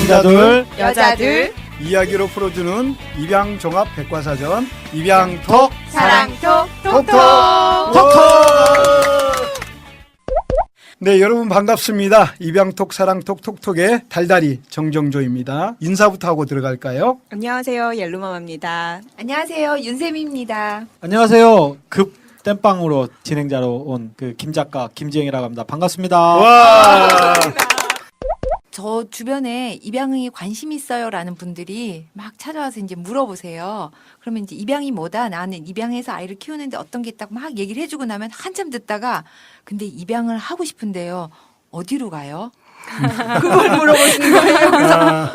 남자들, 여자들, 이야기로 풀어주는 입양종합 백과사전 입양톡 사랑톡, 톡톡 톡톡. 네, 여러분 반갑습니다. 입양톡 사랑톡 톡톡의 달달이 정정조입니다. 인사부터 하고 들어갈까요? 안녕하세요. 옐로마마입니다. 안녕하세요, 윤쌤입니다. 안녕하세요. 급 땜빵으로 진행자로 온 그 김 작가 김지영이라고 합니다. 반갑습니다. 와, 저 주변에 입양에 관심 있어요라는 분들이 막 찾아와서 이제 물어보세요. 그러면 이제 입양이 뭐다? 나는 입양해서 아이를 키우는데 어떤 게 있다고 막 얘기를 해주고 나면 한참 듣다가 근데 입양을 하고 싶은데요. 어디로 가요? 그걸 물어보시는 거예요. 그래서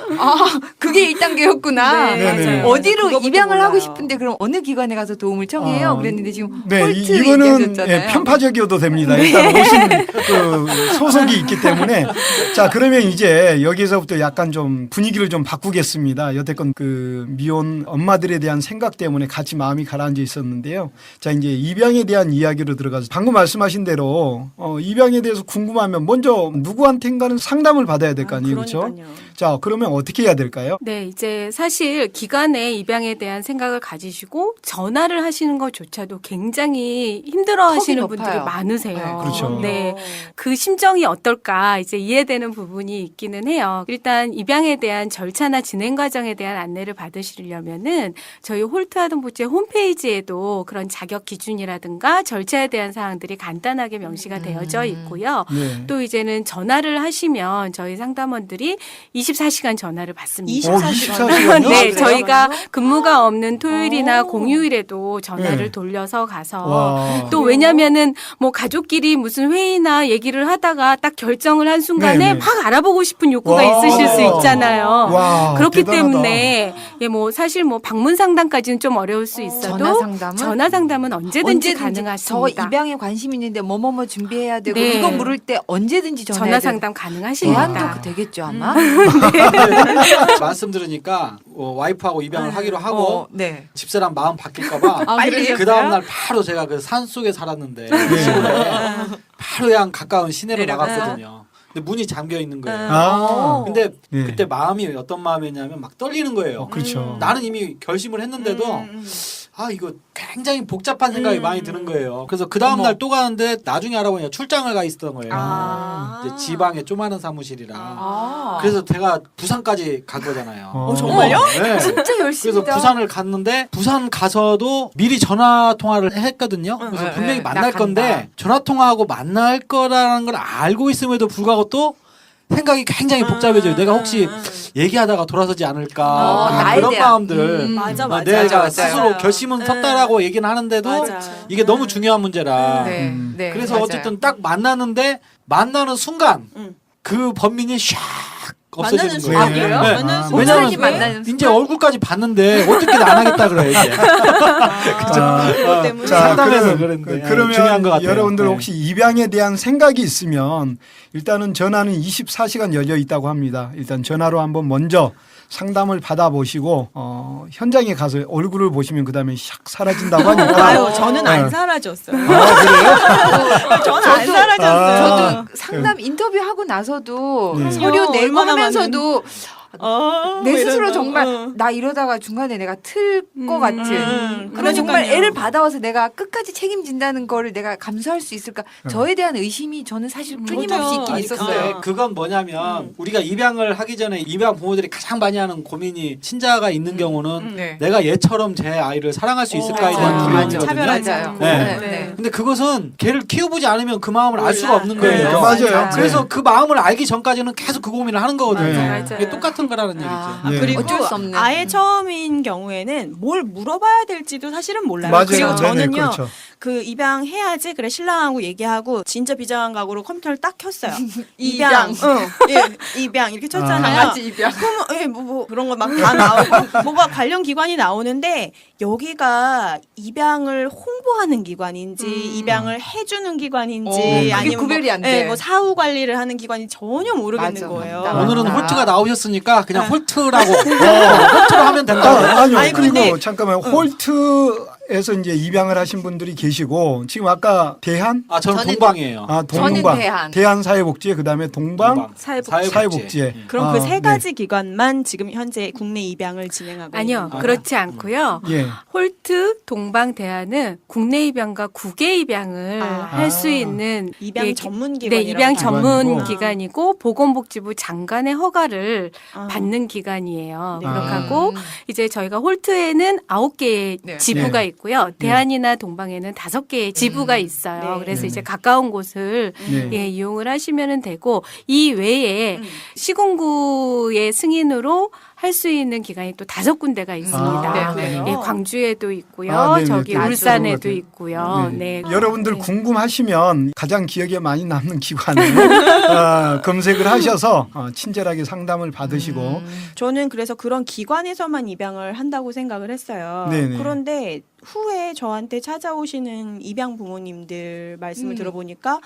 그게 1단계였구나. 네, 네네. 맞아요. 어디로 그거부터 입양을 하고 몰라요. 싶은데 그럼 어느 기관에 가서 도움을 청해요? 그랬는데 지금 네, 홀트 이거는 얘기하셨잖아요. 편파적이어도 됩니다. 일단 오신 그 소속이 있기 때문에 자, 그러면 이제 여기서부터 약간 좀 분위기를 좀 바꾸겠습니다. 여태껏 그 미혼 엄마들에 대한 생각 때문에 같이 마음이 가라앉아 있었는데요. 자, 이제 입양에 대한 이야기로 들어가서 방금 말씀하신 대로 입양에 대해서 궁금하면 먼저 누구한테인가는 상담을 받아야 될 거 아니에요, 그렇죠? 그러니까요. 자, 그러면 어떻게 해야 될까요? 네, 이제 사실 기관의 입양에 대한 생각을 가지시고 전화를 하시는 것조차도 굉장히 힘들어 하시는 턱이 분들이 높아요. 많으세요. 네, 그렇죠. 네. 그 심정이 어떨까 이제 이해되는 부분이 있기는 해요. 일단 입양에 대한 절차나 진행 과정에 대한 안내를 받으시려면은 저희 홀트 아동복지 홈페이지에도 그런 자격 기준이라든가 절차에 대한 사항들이 간단하게 명시가 되어져 있고요. 네. 또 이제는 전화를 하시면 저희 상담원들이 24시간 전화를 받습니다. 24시간이요? 네, 그래요? 저희가 근무가 없는 토요일이나 공휴일에도 전화를 네. 돌려서 가서 와. 또 왜냐면은 뭐 가족끼리 무슨 회의나 얘기를 하다가 딱 결정을 한 순간에 네네. 막 알아보고 싶은 욕구가 와. 있으실 수 있잖아요. 와, 그렇기 대단하다. 때문에 예, 뭐 사실 뭐 방문 상담까지는 좀 어려울 수 있어도 전화 상담은? 언제든지 저 가능하십니다. 입양에 관심 있는데 뭐뭐뭐 준비해야 되고 네. 이거 물을 때 언제든지 전화 전화 상담 가능하십니다. 대안도 되겠죠 아마. 말씀 들으니까 와이프하고 입양을 하기로 하고 네. 집사람 마음 바뀔까봐 빨리 그 다음 날 바로 제가 그 산 속에 살았는데 시골에 바로 그냥 가까운 시내로 나갔거든요. 근데 문이 잠겨 있는 거예요. 아. 근데 네. 그때 마음이 어떤 마음이었냐면 막 떨리는 거예요. 그렇죠. 나는 이미 결심을 했는데도 아 이거 굉장히 복잡한 생각이 많이 드는 거예요. 그래서 그 다음 날 또 가는데 나중에 알아보니까 출장을 가 있었던 거예요. 이제 지방에 조그마한 사무실이라. 그래서 제가 부산까지 간 거잖아요. 정말요? 네. 진짜 열심히. 그래서 부산을 갔는데 부산 가서도 미리 전화 통화를 했거든요. 그래서 네, 분명히 네. 만날 나 간다. 건데 전화 통화하고 만날 거라는 걸 알고 있음에도 불구하고 또 생각이 굉장히 복잡해져요. 내가 혹시 얘기하다가 돌아서지 않을까 나에 그런 대한. 마음들. 맞아, 맞아. 내가 맞아요. 스스로 결심은 섰다라고 얘기는 하는데도 맞아. 이게 너무 중요한 문제라. 네. 네. 그래서 맞아요. 어쨌든 딱 만나는데 만나는 순간 그 범민이 샥 없어지는 거예요. 아, 그래요? 네. 만나는 순간? 왜냐면 사람이 만나는 이제 순간? 얼굴까지 봤는데 어떻게 안 하겠다 그래 이제. 때문에. 자, 상담해서 그러면, 그랬는데. 그러면 중요한 것 같아요. 여러분들 네. 혹시 입양에 대한 생각이 있으면 일단은 전화는 24시간 열려 있다고 합니다. 일단 전화로 한번 먼저 상담을 받아보시고 현장에 가서 얼굴을 보시면 그다음에 샥 사라진다고 하니까. 아유, 저는 안 네. 사라졌어요. 아, 그래요? 저는 안 사라졌어요. 저도 상담 인터뷰하고 나서도 네. 서류 내고 얼마나 하면서도 내 뭐 스스로 이런 거. 정말 나 이러다가 중간에 내가 틀 것 같은 그런 정말 그러니까요. 애를 받아와서 내가 끝까지 책임진다는 거를 내가 감수할 수 있을까 저에 대한 의심이 저는 사실 끊임없이 있긴 아니, 있었어요. 근데 그건 뭐냐면 우리가 입양을 하기 전에 입양 부모들이 가장 많이 하는 고민이 친자가 있는 경우는 네. 내가 얘처럼 제 아이를 사랑할 수 있을까에 대한 맞아요. 두려움이거든요. 차별하지 맞아요. 않고. 네. 네. 근데 그것은 걔를 키워보지 않으면 그 마음을 알 수가 없는 네, 거예요. 맞아요. 그래서 그 마음을 알기 전까지는 계속 그 고민을 하는 거거든요. 네. 맞아요. 이게 똑같은 거라는 얘기죠. 네. 그리고 어쩔 수 없는. 아예 처음인 경우에는 뭘 물어봐야 될지도 사실은 몰라요. 맞아요. 그리고 네네, 저는요. 그렇죠. 그 입양해야지 그래 신랑하고 얘기하고 진짜 비장한 각오로 컴퓨터를 딱 켰어요. 입양. 예, 입양 이렇게 쳤잖아요. 강아지 입양. 그러면 뭐 그런 거 막 다 나오고 뭐가 관련 기관이 나오는데 여기가 입양을 홍보하는 기관인지 입양을 해주는 기기관인지 그게 아니면 구별이 안 돼. 네, 뭐 사후 관리를 하는 기관인지 전혀 모르겠는 맞아, 거예요. 맞다. 오늘은 맞다. 홀트가 나오셨으니까 그냥 홀트라고 홀트로 하면 된다. 아니요. 아니, 그리고 근데- 잠깐만 홀트 동방에서 이제 입양을 하신 분들이 계시고 지금 아까 대한 저는 저는- 동방이에요. 저는 동방 대한. 그다음에 동방 사회복지회. 그럼 아, 그 세 네. 가지 기관만 지금 현재 국내 입양을 진행하고 아니요, 있는 거예요? 그렇지 않고요. 예. 홀트 동방대안은 국내 입양과 국외 입양을 아. 할 수 있는 입양 예, 전문 네, 기관이라고 입양 봐요. 전문 기관이고. 기관이고 보건복지부 장관의 허가를 아. 받는 기관이에요. 네. 그렇게 하고 이제 저희가 홀트에는 9개의 네. 지부가 네. 있고요. 대안이나 동방에는 5개의 지부가 있어요. 네. 그래서 네. 이제 가까운 곳을 네. 예, 이용을 하시면 되고 이 외에 시군구의 승인으로 할 수 있는 기관이 또 5군데가 있습니다. 아, 네, 그래요? 예, 광주에도 있고요. 아, 네네. 저기 또 울산에도 있을 것 있고요. 네. 네. 여러분들 네. 궁금하시면 가장 기억에 많이 남는 기관을 검색을 하셔서 친절하게 상담을 받으시고 저는 그래서 그런 기관에서만 입양을 한다고 생각을 했어요. 네네. 그런데 후에 저한테 찾아오시는 입양 부모님들 말씀을 들어보니까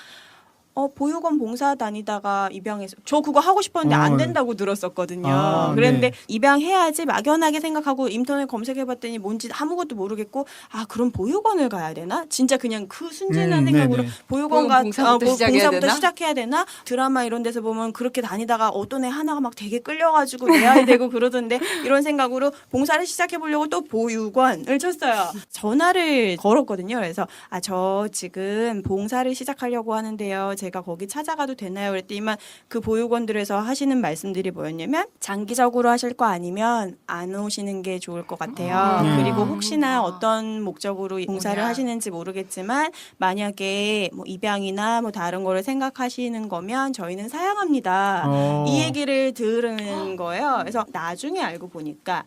보육원 봉사 다니다가 입양해서 저 그거 하고 싶었는데 안 된다고 들었었거든요. 아, 그랬는데 네. 입양해야지 막연하게 생각하고 인터넷 검색해봤더니 뭔지 아무것도 모르겠고 그럼 보육원을 가야 되나? 진짜 그냥 그 순진한 생각으로 네네. 보육원 가 봉사부터 시작해야 되나? 시작해야 되나? 드라마 이런 데서 보면 그렇게 다니다가 어떤 애 하나가 막 되게 끌려가지고 내 아이 되고 그러던데 이런 생각으로 봉사를 시작해보려고 또 보육원을 쳤어요. 전화를 걸었거든요. 그래서 저 지금 봉사를 시작하려고 하는데요. 제가 거기 찾아가도 되나요? 그랬더니만 그 보육원들에서 하시는 말씀들이 뭐였냐면 장기적으로 하실 거 아니면 안 오시는 게 좋을 것 같아요. 그리고 혹시나 어떤 목적으로 봉사를 하시는지 모르겠지만 만약에 뭐 입양이나 뭐 다른 거를 생각하시는 거면 저희는 사양합니다. 이 얘기를 들은 거예요. 그래서 나중에 알고 보니까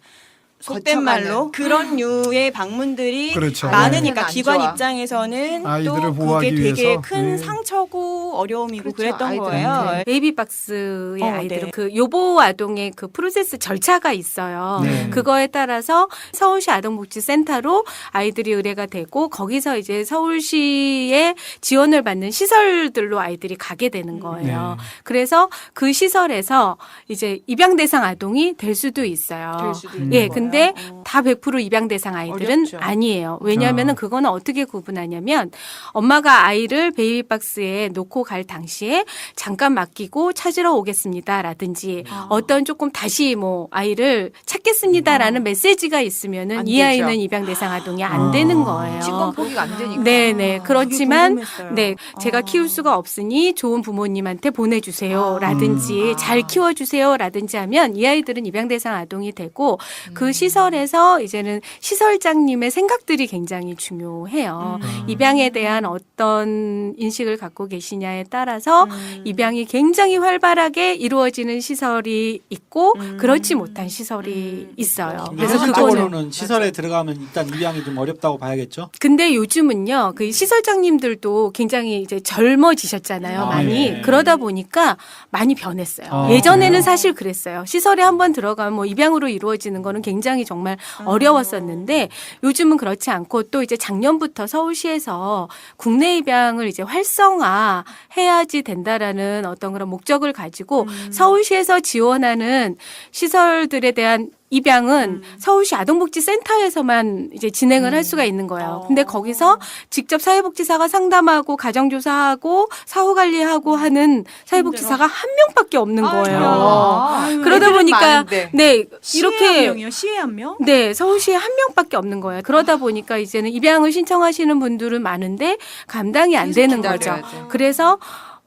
속된 거쳐가는. 말로 그런 류의 방문들이 그렇죠. 많으니까 안 기관 좋아. 입장에서는 아이들을 또 보호하기 그게 되게 위해서. 큰 네. 상처고 어려움이고 그렇죠, 그랬던 아이들한테. 거예요. 베이비박스의 아이들은 네. 그 요보 아동의 그 프로세스 절차가 있어요. 네. 그거에 따라서 서울시 아동복지센터로 아이들이 의뢰가 되고 거기서 이제 서울시의 지원을 받는 시설들로 아이들이 가게 되는 거예요. 네. 그래서 그 시설에서 이제 입양 대상 아동이 될 수도 있어요. 될 수도 있는 예, 거예요. 근데 다 100% 입양 대상 아이들은 어렵죠. 아니에요. 왜냐하면은 그거는 어떻게 구분하냐면 엄마가 아이를 베이비박스에 놓고 갈 당시에 잠깐 맡기고 찾으러 오겠습니다라든지 어떤 조금 다시 뭐 아이를 찾겠습니다라는 메시지가 있으면은 안 이 되죠. 아이는 입양 대상 아동이 안 되는 거예요. 친권 포기가 안 되니까. 네네. 그렇지만, 궁금했어요. 네. 제가 키울 수가 없으니 좋은 부모님한테 보내주세요. 라든지, 잘 키워주세요. 라든지 하면 이 아이들은 입양 대상 아동이 되고 그 시설에서 이제는 시설장님의 생각들이 굉장히 중요해요. 입양에 대한 어떤 인식을 갖고 계시냐에 따라서 입양이 굉장히 활발하게 이루어지는 시설이 있고 그렇지 못한 시설이 있어요. 그래서 그거는 현실적으로는 시설에 들어가면 일단 입양이 좀 어렵다고 봐야겠죠. 근데 요즘은요, 그 시설장님들도 굉장히 이제 젊어지셨잖아요, 아, 많이. 네. 그러다 보니까 많이 변했어요. 아, 예전에는 그래요? 사실 그랬어요. 시설에 한번 들어가면 뭐 입양으로 이루어지는 거는 굉장히 정말 어려웠었는데 요즘은 그렇지 않고 또 이제 작년부터 서울시에서 국내 입양을 이제 활성화 해야지 된다라는 어떤 그런 목적을 가지고 서울시에서 지원하는 시설들에 대한 입양은 서울시 아동복지센터에서만 이제 진행을 할 수가 있는 거예요. 근데 거기서 직접 사회복지사가 상담하고 가정조사하고 사후관리하고 하는 사회복지사가 한 명밖에 없는 거예요. 아유, 그러다 애들은 보니까 많은데. 네 시에 한 이렇게 명이요? 시에 한 명? 네, 서울시에 한 명밖에 없는 거예요. 그러다 보니까 이제는 입양을 신청하시는 분들은 많은데 감당이 안 계속 되는 거죠. 기다려야죠. 그래서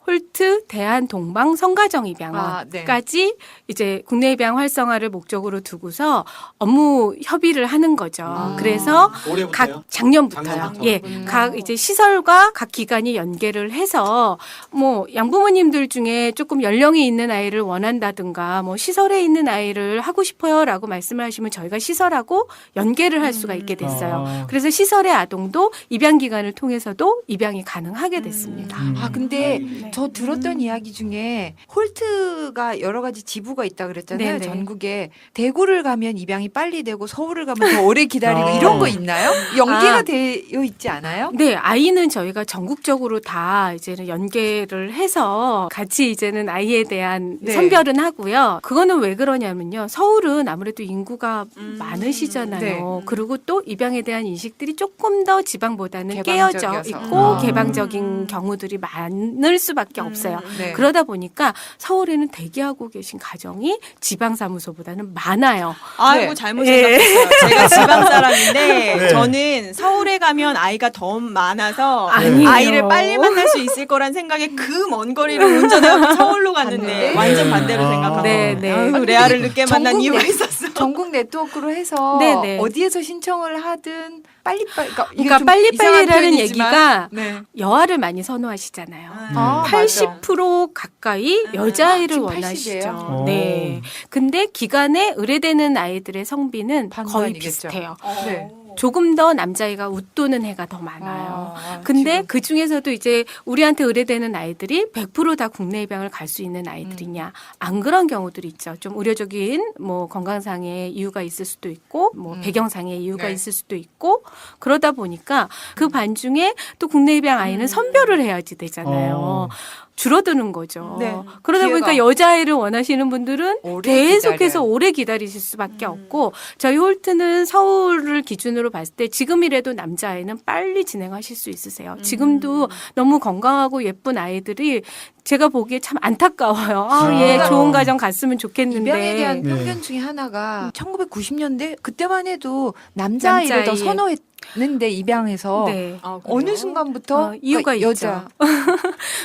홀트, 대한, 동방, 성가정 아, 네. 입양까지 이제 국내 입양 활성화를 목적으로 두고서 업무 협의를 하는 거죠. 그래서 올해부터요? 각 작년부터요. 작년부터. 예, 각 이제 시설과 각 기관이 연계를 해서 뭐 양부모님들 중에 조금 연령이 있는 아이를 원한다든가 뭐 시설에 있는 아이를 하고 싶어요라고 말씀을 하시면 저희가 시설하고 연계를 할 수가 있게 됐어요. 아. 그래서 시설의 아동도 입양 기관을 통해서도 입양이 가능하게 됐습니다. 아 근데 저 들었던 이야기 중에 홀트가 여러 가지 지부가 있다 그랬잖아요. 네네. 전국에 대구를 가면 입양이 빨리 되고 서울을 가면 더 오래 기다리고 아. 이런 거 있나요? 연계가 아. 되어 있지 않아요? 네, 아이는 저희가 전국적으로 다 이제는 연계를 해서 같이 이제는 아이에 대한 네. 선별은 하고요. 그거는 왜 그러냐면요. 서울은 아무래도 인구가 많으시잖아요. 네. 그리고 또 입양에 대한 인식들이 조금 더 지방보다는 깨어져 개방적이어서. 있고 아. 개방적인 경우들이 많을 수밖에 없어요. 네. 그러다 보니까 서울에는 대기하고 계신 가정이 지방사무소보다는 많아요. 아이고 네. 잘못 예. 생각했어요. 제가 지방 사람인데 네. 저는 서울에 가면 아이가 더 많아서 아니에요. 아이를 빨리 만날 수 있을 거란 생각에 그 먼 거리를 운전하고 서울로 갔는데 갔는데? 완전 반대로 아. 생각하고 네, 네. 아유, 레아를 늦게 만난 전국 이유가 내- 있었어. 전국 네트워크로 해서 네네. 어디에서 신청을 하든 빨리빨리 이게 그러니까 좀 빨리빨리라는 이상한 표현이지만, 얘기가 네. 여아를 많이 선호하시잖아요. 아, 80% 가까이 여자아이를 지금 원하시죠. 80이에요? 오. 네. 근데 기간에 의뢰되는 아이들의 성비는 거의 반반이겠죠. 비슷해요. 네. 조금 더 남자아이가 웃도는 해가 더 많아요. 아, 근데 지금. 그 중에서도 이제 우리한테 의뢰되는 아이들이 100% 다 국내 입양을 갈 수 있는 아이들이냐. 안 그런 경우들이 있죠. 좀 의료적인 뭐 건강상의 이유가 있을 수도 있고 뭐 배경상의 이유가 네. 있을 수도 있고 그러다 보니까 그 반중에 또 국내 입양 아이는 선별을 해야지 되잖아요. 어. 줄어드는 거죠. 네. 그러다 보니까 기회가. 여자아이를 원하시는 분들은 오래 계속해서 기다려요. 오래 기다리실 수밖에 없고 저희 홀트는 서울을 기준으로 봤을 때 지금이라도 남자아이는 빨리 진행하실 수 있으세요. 지금도 너무 건강하고 예쁜 아이들이 제가 보기에 참 안타까워요. 아, 얘 아. 좋은 가정 갔으면 좋겠는데. 입양에 대한 네. 편견 중에 하나가 1990년대 그때만 해도 남자아이를 더 남자아이. 선호했는데 입양해서 네. 어느 순간부터 이유가 그러니까 있죠. 여자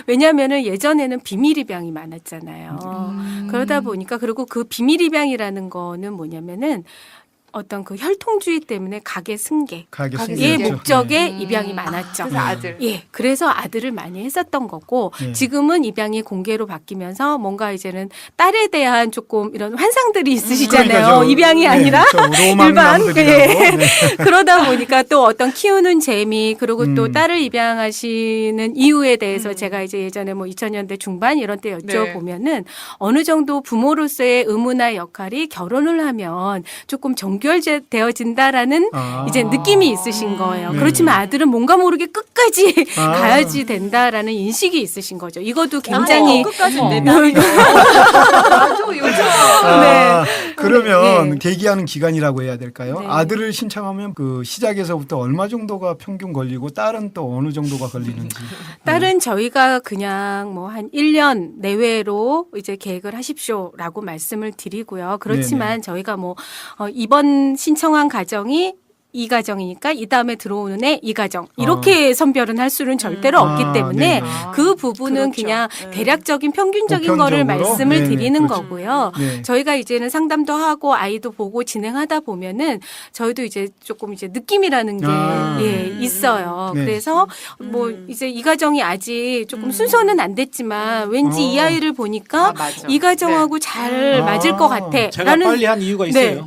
왜냐하면은 예전에는 비밀 입양이 많았잖아요. 그러다 보니까 그리고 그 비밀 입양이라는 거는 뭐냐면은 어떤 그 혈통주의 때문에 가게 승계 가게 가게 의 승계. 목적의 음. 입양이 많았죠. 그래서 아들. 예, 그래서 아들을 많이 했었던 거고 네. 지금은 입양이 공개로 바뀌면서 뭔가 이제는 딸에 대한 조금 이런 환상들이 있으시잖아요. 그러니까 저- 입양이 네, 아니라 저 로망 일반 남들이라고. 예. 네. 그러다 보니까 또 어떤 키우는 재미 그리고 또 음. 딸을 입양하시는 이유에 대해서 제가 이제 예전에 뭐 2000년대 중반 이런 때 여쭤보면은 어느 정도 부모로서의 의무나 역할이 결혼을 하면 조금 정결되어진다라는 아. 이제 느낌이 있으신 거예요. 네. 그렇지만 아들은 뭔가 모르게 끝까지 아. 가야지 된다라는 인식이 있으신 거죠. 이것도 굉장히 끝까지 내 나도 요즘 아, 그러면 네. 대기하는 기간이라고 해야 될까요? 네. 아들을 신청하면 그 시작에서부터 얼마 정도가 평균 걸리고 딸은 또 어느 정도가 걸리는지. 딸은 저희가 그냥 뭐 한 1년 내외로 이제 계획을 하십시오라고 말씀을 드리고요. 그렇지만 네네. 저희가 뭐 이번 신청한 가정이 이 가정이니까 이 다음에 들어오는 애 이 가정 이렇게 선별은 할 수는 절대로 아, 없기 때문에 네네. 그 부분은 그렇죠. 그냥 대략적인 평균적인 거를 보편적으로? 말씀을 네네, 드리는 그렇죠. 거고요. 네. 저희가 이제는 상담도 하고 아이도 보고 진행하다 보면은 저희도 이제 조금 이제 느낌이라는 게 아. 예, 있어요. 네. 그래서 뭐 이제 이 가정이 아직 조금 순서는 안 됐지만 왠지 이 아이를 보니까 맞아. 이 가정하고 잘 아. 맞을 것 같아. 제가 라는 빨리 한 이유가 있어요.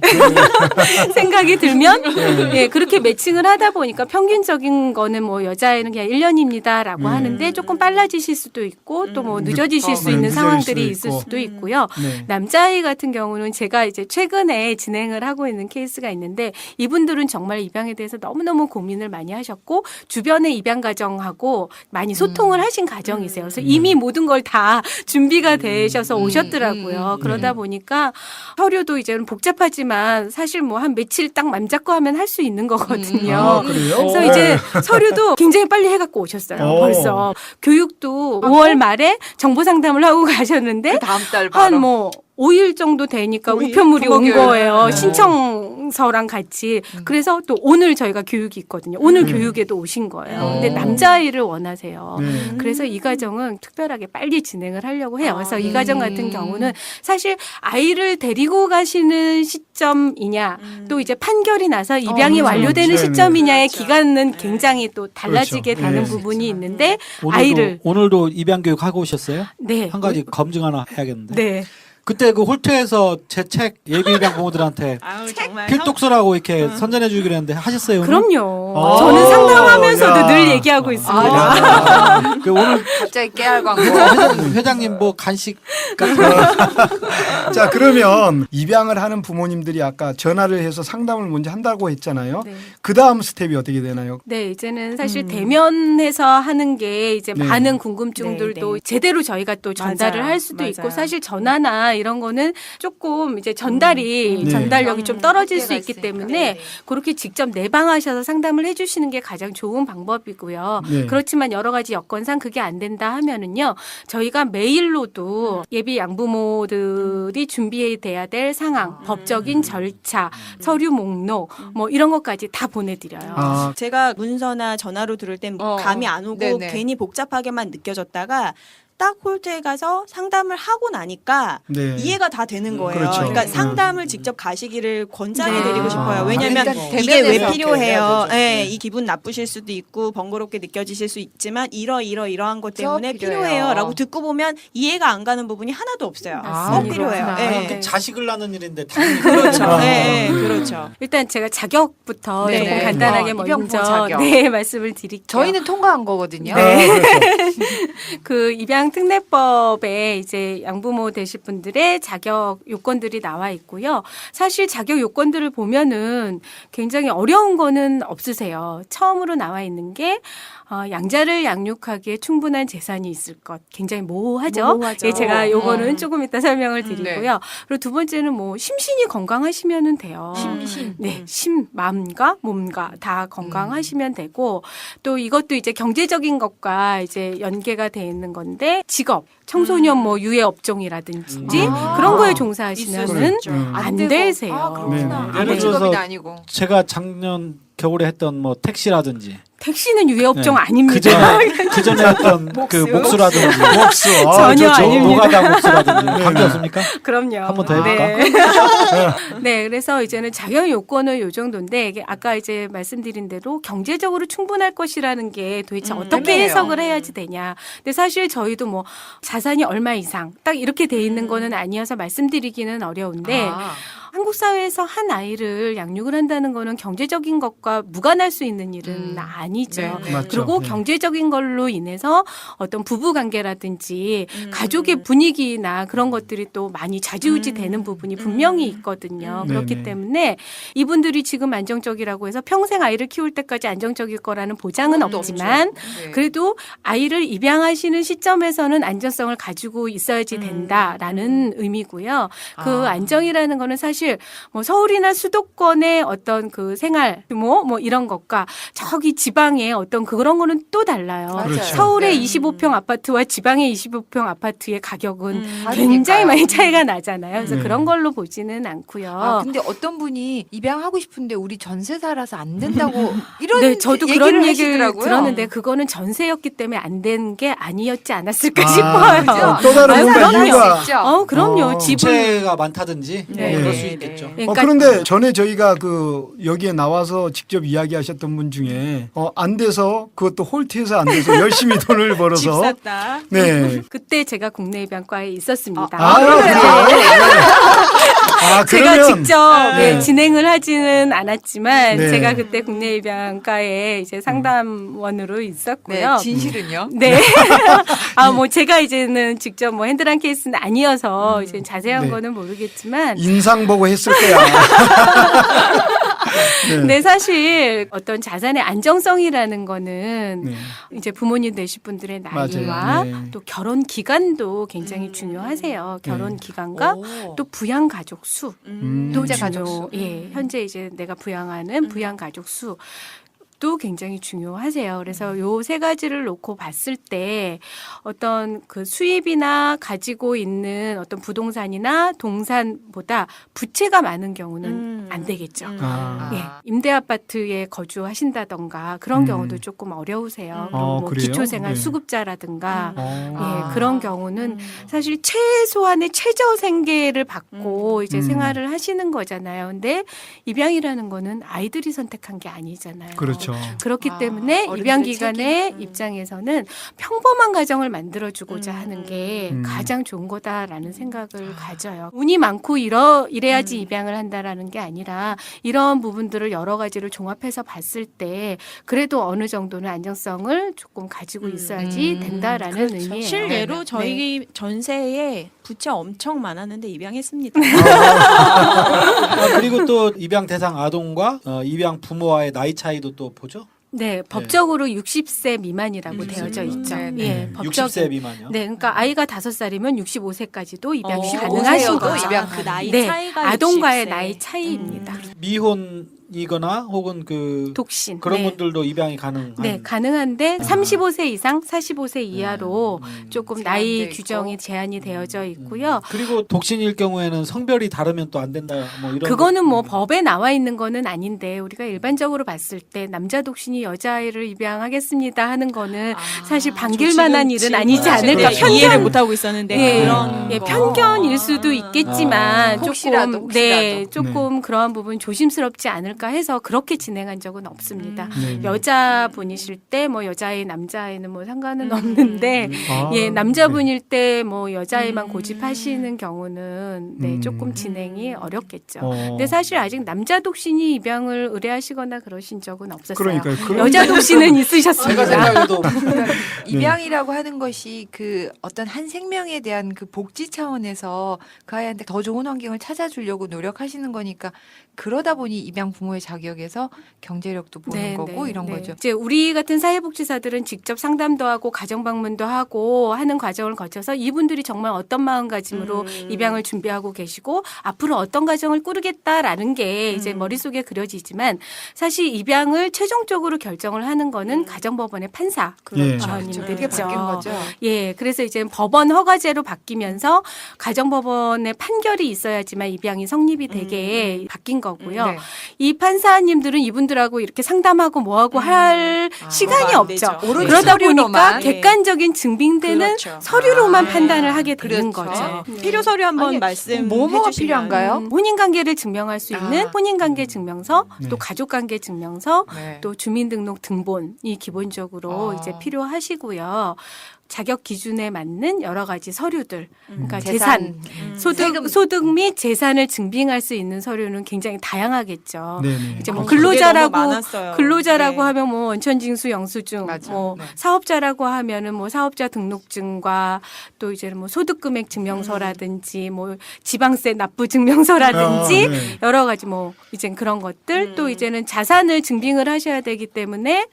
생각이 들면 네. 예, 그렇게 매칭을 하다 보니까 평균적인 거는 뭐 여자애는 그냥 1년입니다라고 하는데 조금 빨라지실 수도 있고 또 뭐 늦어지실 수 네, 있는 늦어질 상황들이 수도 있을 있고. 수도 있고요. 네. 남자아이 같은 경우는 제가 이제 최근에 진행을 하고 있는 케이스가 있는데 이분들은 정말 입양에 대해서 너무너무 고민을 많이 하셨고 주변의 입양 가정하고 많이 소통을 하신 가정이세요. 그래서 이미 모든 걸 다 준비가 되셔서 오셨더라고요. 그러다 보니까 서류도 이제는 복잡하지만 사실 뭐 한 며칠 딱 맘잡고 하면 할 수 있는 거거든요. 아, 그래요? 그래서 네. 이제 서류도 굉장히 빨리 해갖고 오셨어요. 오. 벌써 교육도 5월 말에 정보 상담을 하고 가셨는데 그 다음 달 바로 한 뭐 5일 정도 되니까 5일? 우편물이 온 부모교육. 거예요. 네. 신청서랑 같이. 그래서 또 오늘 저희가 교육이 있거든요. 오늘 교육에도 오신 거예요. 근데 남자아이를 원하세요. 네. 그래서 이 가정은 특별하게 빨리 진행을 하려고 해요. 그래서 이 가정 같은 경우는 사실 아이를 데리고 가시는 시점이냐 또 이제 판결이 나서 입양이 그렇죠. 완료되는 네, 시점이냐의 그렇죠. 기간은 굉장히 또 달라지게 그렇죠. 되는 네. 부분이 있는데 오늘도, 아이를 오늘도 입양 교육 하고 오셨어요? 네. 한 가지 검증 하나 해야겠는데. 네. 그때 그 홀트에서 제 책 예비 입양 부모들한테 아유 정말 필독서라고 이렇게 선전해 주기로 했는데 하셨어요? 오늘? 그럼요. 저는 상담하면서도 야. 늘 얘기하고 있습니다. 아, 그 오늘 갑자기 깨알 광고. 회장님 뭐 간식 같은 거 자, 그러면 입양을 하는 부모님들이 아까 전화를 해서 상담을 먼저 한다고 했잖아요. 네. 그 다음 스텝이 어떻게 되나요? 네, 이제는 사실 대면해서 하는 게 이제 네. 많은 궁금증들도 네, 네. 제대로 저희가 또 전달을 맞아요. 할 수도 있고 맞아요. 사실 전화나 이런 거는 조금 이제 전달이 네. 전달력이 좀 떨어질 수 있기 있으니까. 때문에 네. 그렇게 직접 내방하셔서 상담을 해주시는 게 가장 좋은 방법이고요. 네. 그렇지만 여러 가지 여건상 그게 안 된다 하면은요, 저희가 메일로도 예비 양부모들이 준비돼야 될 상황, 법적인 절차, 서류 목록, 뭐 이런 것까지 다 보내드려요. 아, 제가 문서나 전화로 들을 땐 감이 안 오고 네네. 괜히 복잡하게만 느껴졌다가 딱 홀트에 가서 상담을 하고 나니까 네. 이해가 다 되는 거예요. 그렇죠. 그러니까 음. 상담을 직접 가시기를 권장해 네. 드리고 싶어요. 왜냐면 일단 이게 왜 대면에서 필요해요? 해야 되죠. 예, 이 기분 나쁘실 수도 있고 번거롭게 느껴지실 수 있지만 이러한 것 때문에 필요해요. 필요해요라고 듣고 보면 이해가 안 가는 부분이 하나도 없어요. 아, 꼭 필요해요. 그렇구나. 예. 이렇게 자식을 낳는 일인데 당연히 그렇죠. 그러죠. 예, 예, 그렇죠. 일단 제가 자격부터 네. 조금 간단하게 입양부모 먼저 자격. 네, 말씀을 드릴게요. 저희는 통과한 거거든요. 네. 아, 그렇죠. 그 입양 특례법에 이제 양부모 되실 분들의 자격 요건들이 나와 있고요. 사실 자격 요건들을 보면은 굉장히 어려운 거는 없으세요. 처음으로 나와 있는 게 양자를 양육하기에 충분한 재산이 있을 것. 굉장히 모호하죠. 모호하죠. 예, 제가 요거는 조금 이따 설명을 드리고요. 네. 그리고 두 번째는 뭐 심신이 건강하시면은 돼요. 심신. 네, 마음과 몸과 다 건강하시면 되고 또 이것도 이제 경제적인 것과 이제 연계가 돼 있는 건데 직업, 청소년 뭐 유해 업종이라든지 아. 그런 거에 있을 종사하시면은 수 음. 안 되고. 되세요. 아, 그렇구나. 네, 네. 예를 직업이 들어서 아니고. 제가 작년 겨울에 했던 뭐 택시라든지 택시는 유해 업종 네. 아닙니다. 그전에 했던 그 목수라든지 목수. 아, 전혀 좋죠. 아닙니다. 노가다 목수라든지 네, 관계 네. 없습니까? 그럼요. 한번더 네. 네, 그래서 이제는 자격 요건은 요 정도인데 이게 아까 이제 말씀드린 대로 경제적으로 충분할 것이라는 게 도대체 어떻게 애매해요. 해석을 해야지 되냐. 근데 사실 저희도 뭐 자산이 얼마 이상 딱 이렇게 돼 있는 거는 아니어서 말씀드리기는 어려운데 아. 한국 사회에서 한 아이를 양육을 한다는 거는 경제적인 것과 무관할 수 있는 일은 아니죠. 네, 네. 맞죠. 그리고 네. 경제적인 걸로 인해서 어떤 부부 관계라든지 가족의 분위기나 그런 것들이 또 많이 좌지우지 되는 부분이 분명히 있거든요. 네, 그렇기 네. 때문에 이분들이 지금 안정적이라고 해서 평생 아이를 키울 때까지 안정적일 거라는 보장은 그것도 없지만 없죠. 네. 그래도 아이를 입양하시는 시점에서는 안전성을 가지고 있어야지 된다라는 의미고요. 그 아. 안정이라는 거는 사실 뭐 서울이나 수도권의 어떤 그 생활 규모 뭐 이런 것과 저기 지방의 어떤 그런 거는 또 달라요. 맞아요. 그렇죠. 서울의 네. 25평 아파트와 지방의 25평 아파트의 가격은 다르니까요. 굉장히 많이 차이가 나잖아요. 그래서 네. 그런 걸로 보지는 않고요. 아, 근데 어떤 분이 입양하고 싶은데 우리 전세 살아서 안 된다고 이런 네, 저도 얘기를 그런 얘기를 하시더라고요. 들었는데 그거는 전세였기 때문에 안 된 게 아니었지 않았을까 아, 싶어요. 그죠? 또 다른 아, 뭔가 그럼요. 이유가. 있죠. 그럼요. 집을 집채가 많다든지 네. 그럴 수 네, 있겠죠. 네. 그러니까 그런데 전에 저희가 그 여기에 나와서 직접 이야기하셨던 분 중에 안 돼서 그것도 홀트에서 안 돼서 열심히 돈을 집 벌어서 샀다. 네. 그때 제가 국내 입양과에 있었습니다. 그래요? 아, 제가 그러면 직접 네. 진행을 하지는 않았지만 네. 제가 그때 국내 입양과에 이제 상담원으로 있었고요. 네, 진실은요? 네. 뭐 제가 이제는 직접 뭐 핸들한 케이스는 아니어서 이제 자세한 네. 거는 모르겠지만 인상 보고 했을 거야. 네. 근데 사실 어떤 자산의 안정성이라는 거는 네. 이제 부모님 되실 분들의 나이와 맞아요. 네. 또 결혼 기간도 굉장히 중요하세요. 결혼 기간과 오. 또 부양 가족 수. 또 현재 중요- 가족 수. 예, 현재 이제 내가 부양하는 부양 가족 수. 도 굉장히 중요하세요. 그래서 요 세 가지를 놓고 봤을 때 어떤 그 수입이나 가지고 있는 어떤 부동산이나 동산보다 부채가 많은 경우는 안 되겠죠. 아. 예, 임대 아파트에 거주하신다던가 그런 음. 경우도 조금 어려우세요. 그리고 아, 뭐 그래요? 기초생활 네. 수급자라든가 어. 예, 그런 경우는 사실 최소한의 최저 생계를 받고 이제 생활을 하시는 거잖아요. 근데 입양이라는 거는 아이들이 선택한 게 아니잖아요. 그렇죠. 그렇죠. 그렇기 때문에 어른들 입양 기관의 책임. 입장에서는 평범한 가정을 만들어주고자 하는 게 음. 가장 좋은 거다라는 생각을 가져요. 운이 많고 이래야지 입양을 한다라는 게 아니라 이런 부분들을 여러 가지를 종합해서 봤을 때 그래도 어느 정도는 안정성을 조금 가지고 있어야지 된다라는 의미예요. 실례로 네. 저희 전세에 부채 엄청 많았는데 입양했습니다. 그리고 또 입양 대상 아동과 입양 부모와의 나이 차이도 또 보죠. 네, 법적으로 60세 미만이라고 60세 되어져 미만. 있죠. 네, 네. 예, 60세 미만요. 네, 그러니까 아이가 5살이면 65세까지도 입양이 65세여도 가능하신 거죠. 입양 그 나이 네, 차이가 아동과의 60세. 나이 차이입니다. 미혼이거나 혹은 그 독신. 그런 네. 분들도 입양이 가능한. 네, 가능한데 35세 이상, 45세 이하로 조금 제한돼 나이 있고. 규정이 제한이 되어져 있고요. 그리고 독신일 경우에는 성별이 다르면 또 안 된다. 뭐 이런. 그거는 뭐 거. 법에 나와 있는 거는 아닌데 우리가 일반적으로 봤을 때 남자 독신이 여자아이를 입양하겠습니다 하는 거는 사실 반길 만한 일은 아니지 않을까. 그러니까 이해를 못 하고 있었는데 예, 그런 예, 거. 편견일 수도 있겠지만 혹시라도, 조금 혹시라도. 조금 그러한 부분 조심스럽지 않을까 해서 그렇게 진행한 적은 없습니다. 네. 여자분이실 때 뭐 여자아이 남자아이는 뭐 상관은 없는데 아, 예, 남자분일 때 뭐 여자아이만 고집하시는 경우는 네, 음. 조금 진행이 어렵겠죠. 어. 근데 사실 아직 남자 독신이 입양을 의뢰하시거나 그러신 적은 없었어요. 그러니까요. 여자 독신은 제가 있으셨습니다. 생각해도 그러니까 입양이라고 하는 것이 그 어떤 한 생명에 대한 그 복지 차원에서 그 아이한테 더 좋은 환경을 찾아주려고 노력하시는 거니까 그러다 보니 입양 부모의 자격에서 경제력도 보는 거고 이런 거죠. 이제 우리 같은 사회복지사들은 직접 상담도 하고 가정 방문도 하고 하는 과정을 거쳐서 이분들이 정말 어떤 마음가짐으로 입양을 준비하고 계시고 앞으로 어떤 가정을 꾸리겠다라는 게 이제 머릿속에 그려지지만 사실 입양을 최종적으로 결정을 하는 거는 가정법원의 판사 예. 그게 바뀐 거죠. 예, 그래서 이제 법원 허가제로 바뀌면서 가정법원의 판결이 있어야지만 입양이 성립이 되게 바뀐 거고요. 네. 이 판사님들은 이분들하고 이렇게 상담하고 뭐하고 할 시간이 안 없죠. 되죠. 오로지 그러다 보니까 서류로만. 객관적인 증빙되는 그렇죠. 서류로만 아, 판단을 하게 되는 그렇죠. 거죠. 네. 필요 서류 한번 아니, 말씀해 뭐가 주시면. 필요한가요? 혼인관계를 증명할 수 있는 아. 혼인관계 증명서, 네. 또 가족관계 증명서, 네. 또 주민등록 등본이 기본적으로 이제 필요하시고요. 자격 기준에 맞는 여러 가지 서류들, 그러니까 재산, 소득 및 재산을 증빙할 수 있는 서류는 굉장히 다양하겠죠. 네네. 이제 뭐 그게 너무 근로자라고 많았어요. 근로자라고 네. 하면 뭐 원천징수 영수증, 맞아. 뭐 네. 사업자라고 하면은 뭐 사업자 등록증과 또 이제 뭐 소득금액 증명서라든지 뭐 지방세 납부 증명서라든지 아, 네. 여러 가지 뭐 이제 그런 것들 또 이제는 자산을 증빙을 하셔야 되기 때문에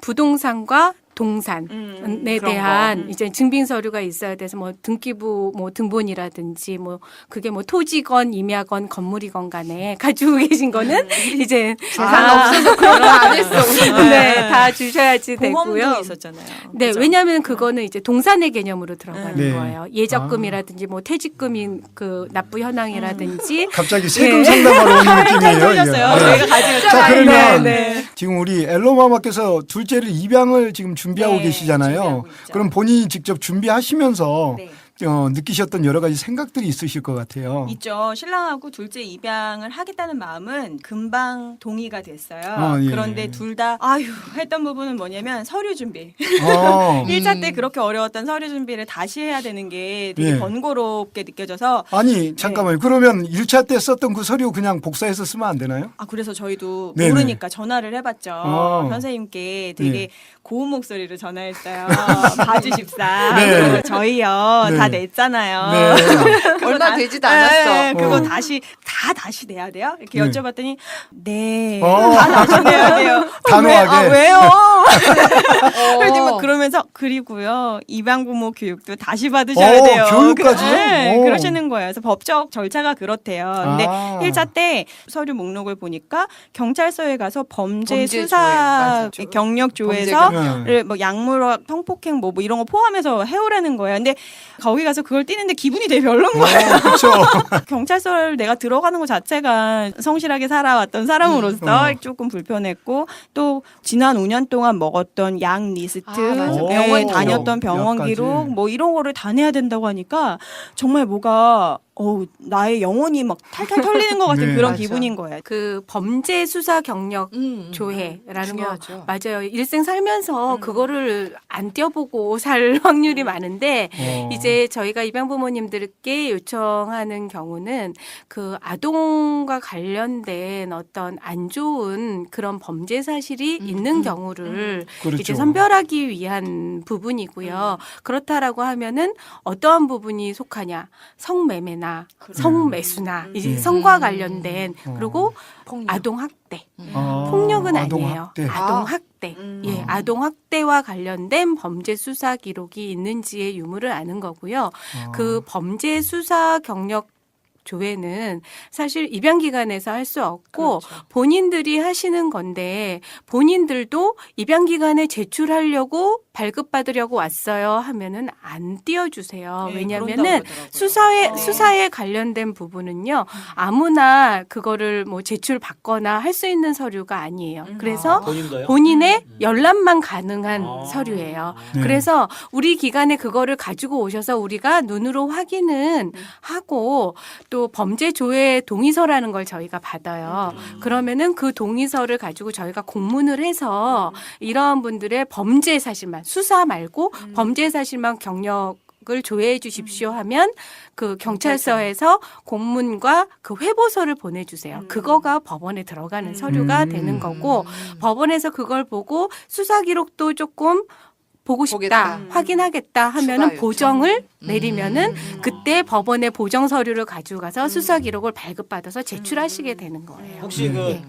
부동산과 동산에 그런 대한 이제 증빙 서류가 있어야 돼서 뭐 등기부 뭐 등본이라든지 뭐 그게 뭐 토지건 임야건 건물이건 간에 가지고 계신 거는 이제 재산 없어서 그런 거 안 했어. 네, 다 주셔야지 보험도 되고요. 있었잖아요. 네, 그죠? 왜냐하면 그거는 이제 동산의 개념으로 들어가는 네. 거예요. 예적금이라든지 뭐 퇴직금인 그 납부 현황이라든지 갑자기 세금 상담하러 오는 느낌이에요. 떨렸어요. 이게. 저희가 가지고 자, 그러면 네. 지금 우리 엘로마마께서 둘째를 입양을 지금 준비하고 네, 계시잖아요. 준비하고 있죠. 그럼 본인이 직접 준비하시면서 네. 느끼셨던 여러 가지 생각들이 있으실 것 같아요. 있죠. 신랑하고 둘째 입양을 하겠다는 마음은 금방 동의가 됐어요. 예. 그런데 둘 다 아유 했던 부분은 뭐냐면 서류 준비. 어. 1차 때 그렇게 어려웠던 서류 준비를 다시 해야 되는 게 되게 예. 번거롭게 느껴져서 아니 잠깐만요. 그러면 1차 때 썼던 그 서류 그냥 복사해서 쓰면 안 되나요? 그래서 저희도 네네. 모르니까 전화를 해봤죠. 어. 선생님께 되게 예. 고운 목소리를 전화했어요. 봐주십사. 네. 그리고 저희요 네. 다 냈잖아요. 네. 얼마 되지도 않았어. 네, 그거 어. 다시 내야 돼요? 이렇게 네. 여쭤봤더니 네, 어. 다 다시 내야 돼요. 단호하게. 왜요? 어. 그러더니 막 그러면서 그리고요 입양 부모 교육도 다시 받으셔야 돼요. 교육까지요? 네, 오. 그러시는 거예요. 그래서 법적 절차가 그렇대요. 근데 아. 1차 때 서류 목록을 보니까 경찰서에 가서 범죄 범죄 수사 조회, 맞아. 경력조에서 네. 뭐 약물과 성폭행 뭐 이런 거 포함해서 해오라는 거예요. 근데 거기 가서 그걸 띄는데 기분이 되게 별로인 거예요. 그렇죠. 경찰서를 내가 들어가는 것 자체가 성실하게 살아왔던 사람으로서 조금 불편했고 또 지난 5년 동안 먹었던 약 리스트, 아, 맞아. 병원 오, 다녔던 병원 약까지. 기록 뭐 이런 거를 다 내야 된다고 하니까 정말 뭐가 나의 영혼이 막 탈탈 털리는 것 같은 그런 맞아. 기분인 거예요. 그 범죄 수사 경력 조회라는 중요하죠. 거 맞아요. 일생 살면서 그거를 안 띄어보고 살 확률이 많은데 이제 저희가 입양 부모님들께 요청하는 경우는 그 아동과 관련된 어떤 안 좋은 그런 범죄 사실이 있는 경우를 그렇죠. 이제 선별하기 위한 부분이고요. 그렇다라고 하면은 어떠한 부분이 속하냐? 성매매나 성매수나 이제 네. 성과 관련된 그리고 폭력. 아동 학대. 아, 폭력은 아동 아니에요. 학대. 아동 학대. 예, 아동 학대와 관련된 범죄 수사 기록이 있는지의 유무를 아는 거고요. 그 범죄 수사 경력 조회는 사실 입양기관에서 할 수 없고 본인들이 하시는 건데 본인들도 입양기관에 제출하려고 발급받으려고 왔어요 하면은 안 띄워주세요. 왜냐하면은 수사에 관련된 부분은요 아무나 그거를 뭐 제출받거나 할 수 있는 서류가 아니에요. 그래서 본인도요? 본인의 열람만 가능한 서류예요. 네. 그래서 우리 기관에 그거를 가지고 오셔서 우리가 눈으로 확인은 하고 또 범죄 조회 동의서라는 걸 저희가 받아요. 그러면은 그 동의서를 가지고 저희가 공문을 해서 이러한 분들의 범죄 사실만 수사 말고 범죄 사실만 경력을 조회해 주십시오 하면 그 경찰서에서 공문과 그 회보서를 보내주세요. 그거가 법원에 들어가는 서류가 되는 거고 법원에서 그걸 보고 수사 기록도 조금 보고 싶다, 보겠다. 확인하겠다 하면은 추가 요청. 보정을 내리면은 그때 법원의 보정 서류를 가지고 가서 수사 기록을 발급받아서 제출하시게 되는 거예요. 혹시 그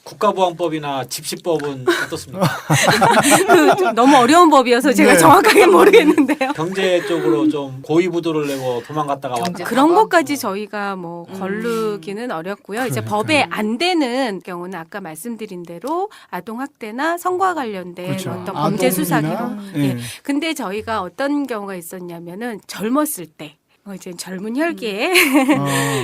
국가보안법이나 집시법은 어떻습니까? 좀 너무 어려운 법이어서 제가 네. 정확하게 모르겠는데요. 경제 쪽으로 좀 고의부도를 내고 도망갔다가 왔다. 경제 그런 사법? 것까지 저희가 뭐 걸르기는 어렵고요. 이제 법에 안 되는 경우는 아까 말씀드린 대로 아동 학대나 성과 관련된 그렇죠. 어떤 범죄 수사 기록. 아동이나, 예. 예. 근데 저희가 어떤 경우가 있었냐면은 젊었을 때 이제 젊은 혈기에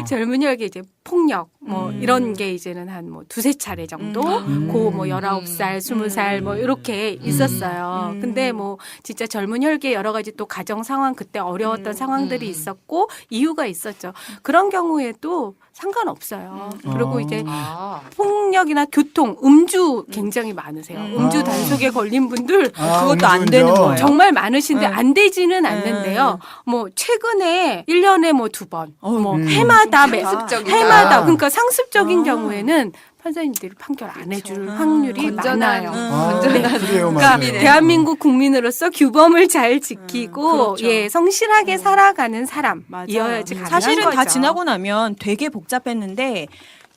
젊은 혈기 이제 폭력 뭐 이런 게 이제는 한 뭐 두세 차례 정도 고 뭐 19살, 20살 뭐 이렇게 있었어요. 근데 뭐 진짜 젊은 혈기에 여러 가지 또 가정 상황 그때 어려웠던 상황들이 있었고 이유가 있었죠. 그런 경우에도 상관없어요. 그리고 이제 아. 폭력이나 교통, 음주 굉장히 많으세요. 음주 단속에 걸린 분들 그것도 안 되는 거예요. 정말 많으신데 안 되지는 않는데요. 뭐 최근에 1년에 뭐 2번, 뭐 해마다 상습적이다. 해마다 그러니까 상습적인 경우에는 판사님들이 판결 안 해줄 확률이 많아요. 그래요, 그러니까 맞아요. 대한민국 국민으로서 규범을 잘 지키고 그렇죠. 예 성실하게 살아가는 사람이어야지 가능한 사실은 다 거죠. 지나고 나면 되게 복잡했는데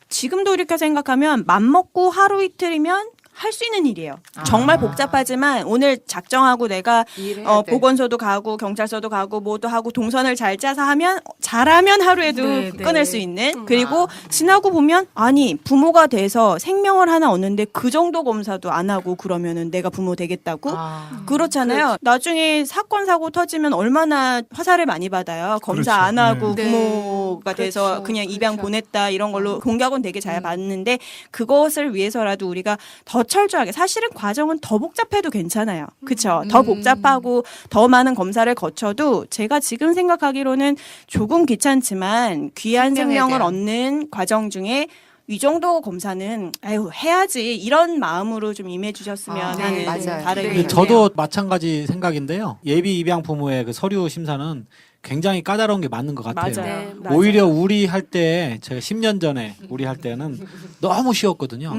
지금도 이렇게 생각하면 맘먹고 하루 이틀이면 할 수 있는 일이에요. 정말 복잡하지만 오늘 작정하고 내가 일해야 돼. 보건소도 가고 경찰서도 가고 뭐도 하고 동선을 잘 짜서 하면 잘하면 하루에도 네, 끊을 네. 수 있는 그리고 지나고 보면 아니 부모가 돼서 생명을 하나 얻는데 그 정도 검사도 안 하고 그러면은 내가 부모 되겠다고? 그렇잖아요. 나중에 사건 사고 터지면 얼마나 화살을 많이 받아요. 검사 그렇죠. 안 하고 네. 부모가 그렇죠. 돼서 그냥 입양 그렇죠. 보냈다 이런 걸로 공격은 되게 잘 받는데 그것을 위해서라도 우리가 더 철저하게 사실은 과정은 더 복잡해도 괜찮아요. 그렇죠. 더 복잡하고 더 많은 검사를 거쳐도 제가 지금 생각하기로는 조금 귀찮지만 귀한 생명에 생명을 대한. 얻는 과정 중에 이 정도 검사는 아유 해야지 이런 마음으로 좀 임해주셨으면 아, 네, 하는 맞아요. 다른 네. 근데 저도 마찬가지 생각인데요. 예비 입양 부모의 그 서류 심사는 굉장히 까다로운 게 맞는 것 같아요. 맞아요. 네, 맞아요. 오히려 우리 할 때 제가 10년 전에 우리 할 때는 너무 쉬웠거든요.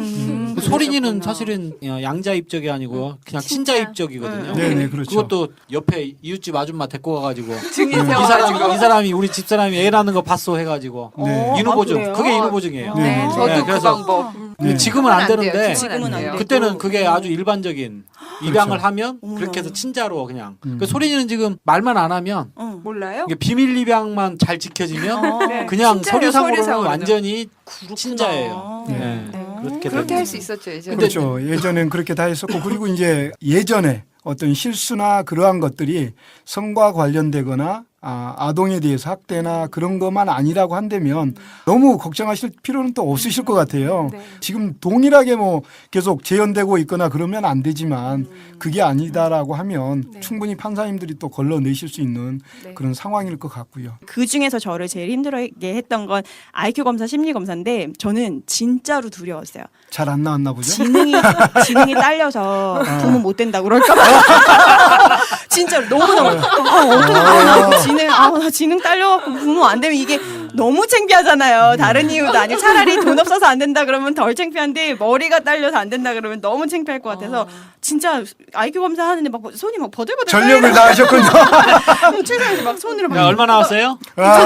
그 소린이는 사실은 양자 입적이 아니고 그냥 친자 입적이거든요. 네, 네, 그렇죠. 그것도 옆에 이웃집 아줌마 데리고 가가지고 증인 이 사람이 우리 집 사람이 애 낳는 거 봤어 해가지고 네. 인후보증 그래요? 그게 인후보증이에요. 네. 저도 그 그래서 방법. 네. 지금은 안 되는데 지금은 안 돼요. 그때는 그게 아주 일반적인 입양을 그렇죠. 하면 그렇게 해서 친자로 그냥. 그 소린이는 지금 말만 안 하면 몰라요? 이게 비밀 입양만 잘 지켜지면 네. 그냥 친자예요, 서류상으로는 서류상으로는. 완전히 친자예요. 네. 네. 그렇게 그렇게 되는 할 수 있었죠 예전에. 그렇죠. 예전엔 그렇게 다 했었고 그리고 이제 예전에 어떤 실수나 그러한 것들이 성과 관련되거나 아동에 대해서 학대나 그런 것만 아니라고 한다면 너무 걱정하실 필요는 또 없으실 것 같아요. 네. 지금 동일하게 뭐 계속 재현되고 있거나 그러면 안 되지만 그게 아니다라고 하면 네. 충분히 판사님들이 또 걸러내실 수 있는 네. 그런 상황일 것 같고요. 그 중에서 저를 제일 힘들게 했던 건 IQ 검사, 심리 검사인데 저는 진짜로 두려웠어요. 잘 안 나왔나 보죠? 지능이 딸려서 부모 못 된다고 그럴까 봐. 진짜로 너무너무 어떻게 나 지능 나 지능 딸려갖고 부모 안 되면 이게 너무 창피하잖아요. 다른 이유도 아니고 차라리 돈 없어서 안 된다 그러면 덜 창피한데 머리가 딸려서 안 된다 그러면 너무 창피할 것 같아서 진짜 IQ 검사 하는데 막 손이 막 버들버들 전력을 다하셨군요. 최선에서 막 손으로 막 야, 얼마 나왔어요? 정말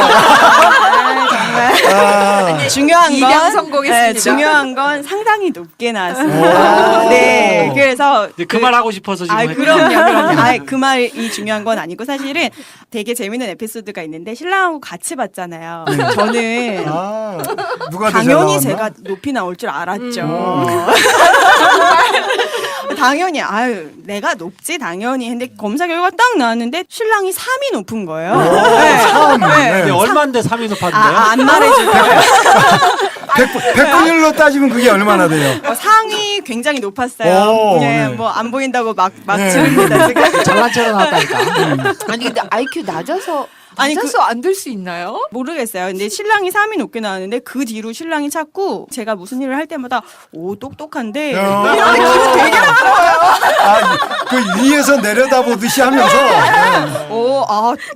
중요한 입양 건 성공했습니다. 중요한 건 상당히 높게 나왔습니다. 네, 그래서 그 말 하고 싶어서 지금 그럼요. 그 말이 중요한 건 아니고 사실은 되게 재밌는 에피소드가 있는데 신랑하고 같이 봤잖아요. 저는 누가 더 잘 당연히 나왔나? 제가 높이 나올 줄 알았죠. 음. 당연히 내가 높지 당연히. 근데 검사 결과 딱 나왔는데 신랑이 3이 높은 거예요. 네. 근데 얼마인데 3위 높았는데요? 안 말해줄 거예요. 100분율로 따지면 그게 얼마나 돼요? 상이 굉장히 높았어요. 오, 네, 네. 뭐 안 보인다고 막 네. 지릅니다 지금. 잘난 체로 나왔다니까. 아니 근데 IQ 낮아서 아니, 안 될 수 있나요? 모르겠어요. 근데 신랑이 3이 높게 나왔는데 그 뒤로 신랑이 자꾸 제가 무슨 일을 할 때마다 똑똑한데 이런데 기분 되게 그 위에서 내려다보듯이 하면서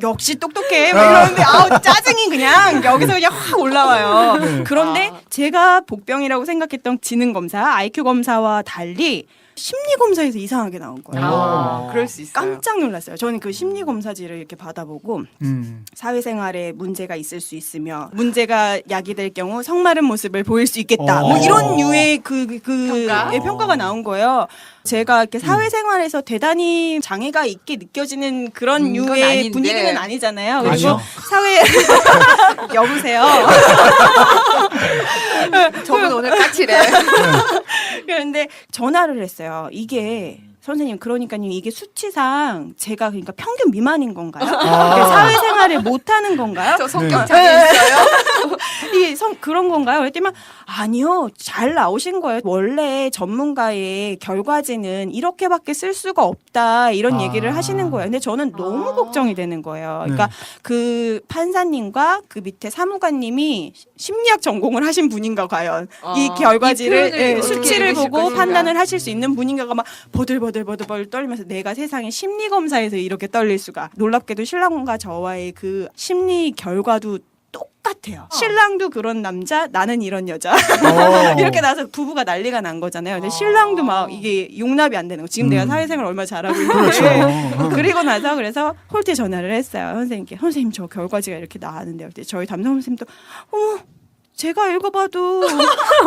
역시 똑똑해. 막 이러는데 짜증이 그냥 여기서 그냥 확 올라와요. 그런데 제가 복병이라고 생각했던 지능 검사, IQ 검사와 달리 심리 검사에서 이상하게 나온 거예요. 그럴 수 있어요. 깜짝 놀랐어요. 저는 그 심리 검사지를 이렇게 받아보고 음. 사회생활에 문제가 있을 수 있으며 문제가 야기될 경우 성마른 모습을 보일 수 있겠다. 뭐 이런 류의 평가가 나온 거예요. 제가 이렇게 사회생활에서 대단히 장애가 있게 느껴지는 그런 건 류의 아닌데. 분위기는 아니잖아요. 그리고 아니요. 사회 여보세요. 저분 오늘 까칠해. 그런데 전화를 했어요. 이게 선생님 그러니까요 이게 수치상 제가 그러니까 평균 미만인 건가요? 그러니까 사회생활을 못하는 건가요? 저 성격 장애 있어요. 이게 그런 건가요? 그랬더니 아니요 잘 나오신 거예요. 원래 전문가의 결과지는 이렇게밖에 쓸 수가 없다 이런 얘기를 하시는 거예요. 근데 저는 너무 걱정이 되는 거예요. 그러니까 그 판사님과 그 밑에 사무관님이 심리학 전공을 하신 분인가 과연 이 결과지를 이 표현을 어떻게 수치를 읽으실 보고 것인가. 판단을 하실 수 있는 분인가가 막 버들버들 떨면서 내가 세상에 심리 검사에서 이렇게 떨릴 수가. 놀랍게도 신랑과 저와의 그 심리 결과도 똑같아요. 신랑도 그런 남자, 나는 이런 여자. 이렇게 나서 부부가 난리가 난 거잖아요. 근데 신랑도 막 이게 용납이 안 되는 거. 지금 내가 사회생활 얼마나 잘하고 있는데. 그리고 나서 그래서 홀트에 전화를 했어요. 선생님께. 선생님 저 결과지가 이렇게 나왔는데요. 그때 저희 담당 선생님도 어머 제가 읽어봐도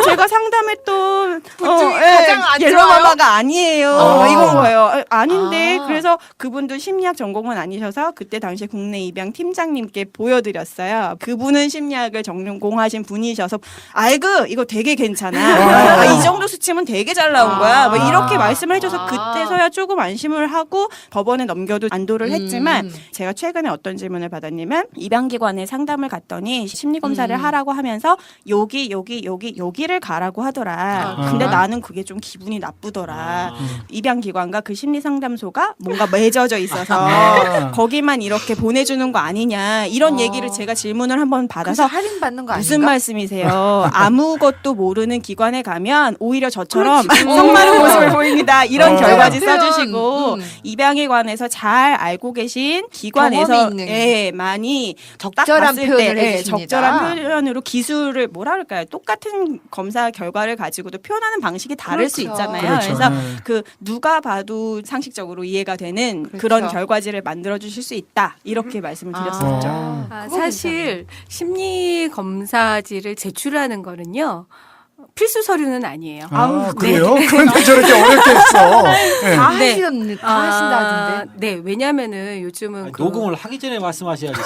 제가 상담했던 가장 안 옐로마마가 아니에요. 이건 거예요. 아닌데 그래서 그분도 심리학 전공은 아니셔서 그때 당시 국내 입양 팀장님께 보여드렸어요. 그분은 심리학을 전공하신 분이셔서 아이고 이거 되게 괜찮아. 이 정도 수치면 되게 잘 나온 거야. 뭐 이렇게 말씀을 해줘서 그때서야 조금 안심을 하고 법원에 넘겨도 안도를 했지만 제가 최근에 어떤 질문을 받았냐면 입양기관에 상담을 갔더니 심리검사를 하라고 하면서 여기를 가라고 하더라. 근데 나는 그게 좀 기분이 나쁘더라. 입양기관과 그 심리상담소가 뭔가 맺어져 있어서 거기만 이렇게 보내주는 거 아니냐 이런 얘기를 제가 질문을 한번 그래서 받아서 할인 받는 거 아닌가? 무슨 말씀이세요? 아무것도 모르는 기관에 가면 오히려 저처럼 성마른 모습을 보입니다. 이런 결과지 표현, 써주시고 입양기관에서 잘 알고 계신 기관에서 경험이 있는. 많이 적절한 딱 봤을 표현을 때, 해주십니다. 적절한 표현으로 기술을 뭐라 그럴까요? 똑같은 검사 결과를 가지고도 표현하는 방식이 다를 수 그렇죠. 있잖아요. 그렇죠. 그래서 네. 그 누가 봐도 상식적으로 이해가 되는 그렇죠. 그런 결과지를 만들어 주실 수 있다. 이렇게 말씀을 드렸었죠. 그거 사실 심리 검사지를 제출하는 거는요. 필수 서류는 아니에요. 그래요? 그런데 저렇게 어렵게 했어. 다 네. 다 하신다던데. 네, 왜냐면은 요즘은 아니, 그 녹음을 하기 전에 말씀하셔야지.